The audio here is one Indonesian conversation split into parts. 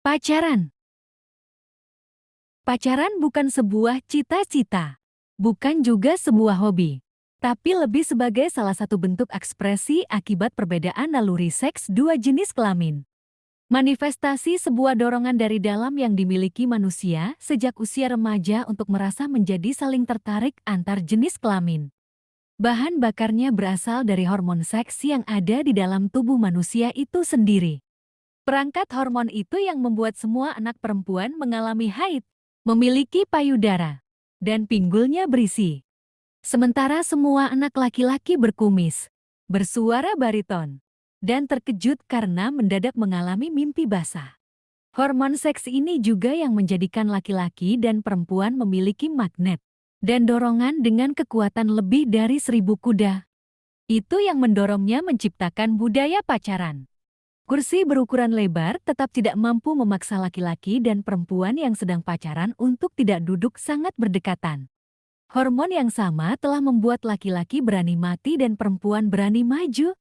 Pacaran. Pacaran bukan sebuah cita-cita, bukan juga sebuah hobi, tapi lebih sebagai salah satu bentuk ekspresi akibat perbedaan naluri seks dua jenis kelamin. Manifestasi sebuah dorongan dari dalam yang dimiliki manusia sejak usia remaja untuk merasa menjadi saling tertarik antar jenis kelamin. Bahan bakarnya berasal dari hormon seks yang ada di dalam tubuh manusia itu sendiri. Perangkat hormon itu yang membuat semua anak perempuan mengalami haid, memiliki payudara, dan pinggulnya berisi. Sementara semua anak laki-laki berkumis, bersuara bariton, dan terkejut karena mendadak mengalami mimpi basah. Hormon seks ini juga yang menjadikan laki-laki dan perempuan memiliki magnet dan dorongan dengan kekuatan lebih dari 1000 kuda. Itu yang mendorongnya menciptakan budaya pacaran. Kursi berukuran lebar tetap tidak mampu memaksa laki-laki dan perempuan yang sedang pacaran untuk tidak duduk sangat berdekatan. Hormon yang sama telah membuat laki-laki berani mati dan perempuan berani maju.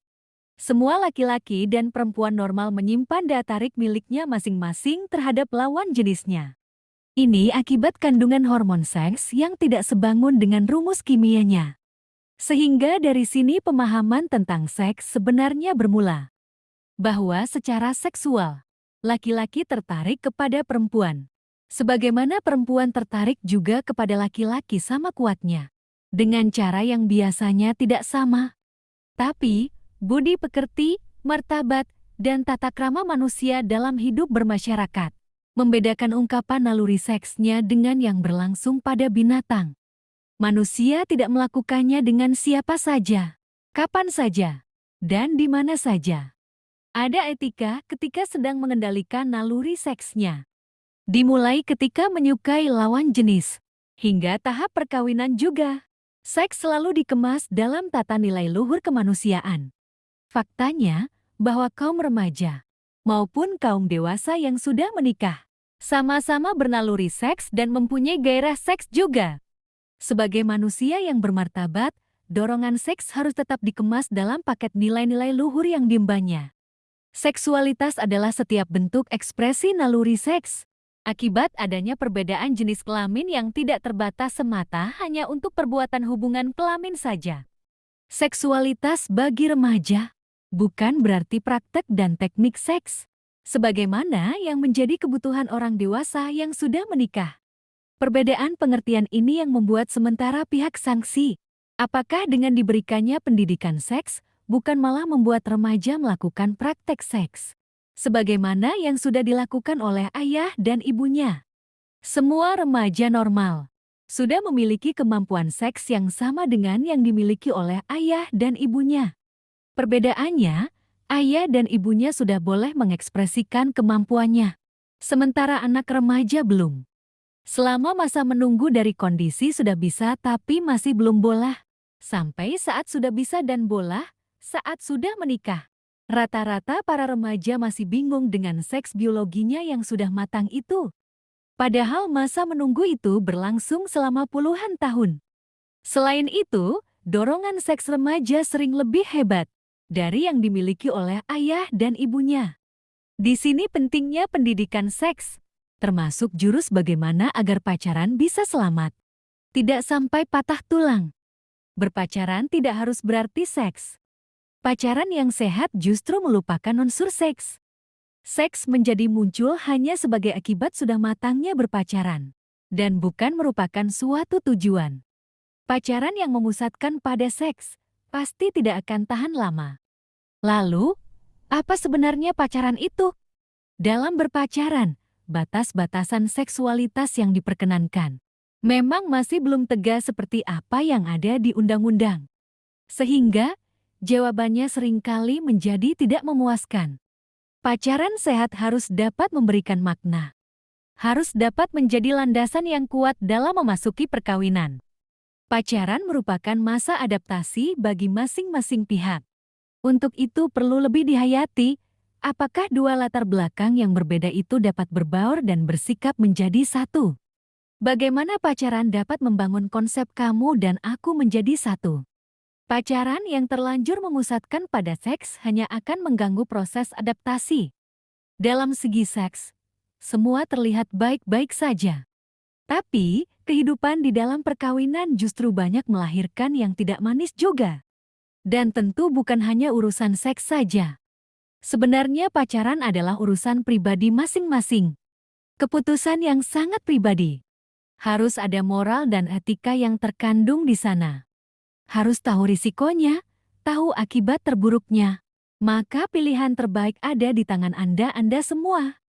Semua laki-laki dan perempuan normal menyimpan daya tarik miliknya masing-masing terhadap lawan jenisnya. Ini akibat kandungan hormon seks yang tidak sebangun dengan rumus kimianya. Sehingga dari sini pemahaman tentang seks sebenarnya bermula. Bahwa secara seksual, laki-laki tertarik kepada perempuan. Sebagaimana perempuan tertarik juga kepada laki-laki sama kuatnya. Dengan cara yang biasanya tidak sama. Tapi, budi pekerti, martabat, dan tata krama manusia dalam hidup bermasyarakat membedakan ungkapan naluri seksnya dengan yang berlangsung pada binatang. Manusia tidak melakukannya dengan siapa saja, kapan saja, dan di mana saja. Ada etika ketika sedang mengendalikan naluri seksnya. Dimulai ketika menyukai lawan jenis, hingga tahap perkawinan juga. Seks selalu dikemas dalam tata nilai luhur kemanusiaan. Faktanya, bahwa kaum remaja maupun kaum dewasa yang sudah menikah, sama-sama bernaluri seks dan mempunyai gairah seks juga. Sebagai manusia yang bermartabat, dorongan seks harus tetap dikemas dalam paket nilai-nilai luhur yang diembannya. Seksualitas adalah setiap bentuk ekspresi naluri seks. Akibat adanya perbedaan jenis kelamin yang tidak terbatas semata hanya untuk perbuatan hubungan kelamin saja. Seksualitas bagi remaja bukan berarti praktek dan teknik seks, sebagaimana yang menjadi kebutuhan orang dewasa yang sudah menikah. Perbedaan pengertian ini yang membuat sementara pihak sangsi. Apakah dengan diberikannya pendidikan seks, bukan malah membuat remaja melakukan praktek seks, sebagaimana yang sudah dilakukan oleh ayah dan ibunya. Semua remaja normal sudah memiliki kemampuan seks yang sama dengan yang dimiliki oleh ayah dan ibunya. Perbedaannya, ayah dan ibunya sudah boleh mengekspresikan kemampuannya, sementara anak remaja belum. Selama masa menunggu dari kondisi sudah bisa tapi masih belum bolah, sampai saat sudah bisa dan bolah, saat sudah menikah. Rata-rata para remaja masih bingung dengan seks biologinya yang sudah matang itu. Padahal masa menunggu itu berlangsung selama puluhan tahun. Selain itu, dorongan seks remaja sering lebih hebat dari yang dimiliki oleh ayah dan ibunya. Di sini pentingnya pendidikan seks, termasuk jurus bagaimana agar pacaran bisa selamat, tidak sampai patah tulang. Berpacaran tidak harus berarti seks. Pacaran yang sehat justru melupakan unsur seks. Seks menjadi muncul hanya sebagai akibat sudah matangnya berpacaran, dan bukan merupakan suatu tujuan. Pacaran yang memusatkan pada seks pasti tidak akan tahan lama. Lalu, apa sebenarnya pacaran itu? Dalam berpacaran, batas-batasan seksualitas yang diperkenankan memang masih belum tegas seperti apa yang ada di undang-undang. Sehingga, jawabannya seringkali menjadi tidak memuaskan. Pacaran sehat harus dapat memberikan makna. Harus dapat menjadi landasan yang kuat dalam memasuki perkawinan. Pacaran merupakan masa adaptasi bagi masing-masing pihak. Untuk itu perlu lebih dihayati, apakah dua latar belakang yang berbeda itu dapat berbaur dan bersikap menjadi satu. Bagaimana pacaran dapat membangun konsep kamu dan aku menjadi satu. Pacaran yang terlanjur memusatkan pada seks hanya akan mengganggu proses adaptasi. Dalam segi seks, semua terlihat baik-baik saja. Tapi, kehidupan di dalam perkawinan justru banyak melahirkan yang tidak manis juga. Dan tentu bukan hanya urusan seks saja. Sebenarnya pacaran adalah urusan pribadi masing-masing. Keputusan yang sangat pribadi. Harus ada moral dan etika yang terkandung di sana. Harus tahu risikonya, tahu akibat terburuknya. Maka pilihan terbaik ada di tangan Anda semua.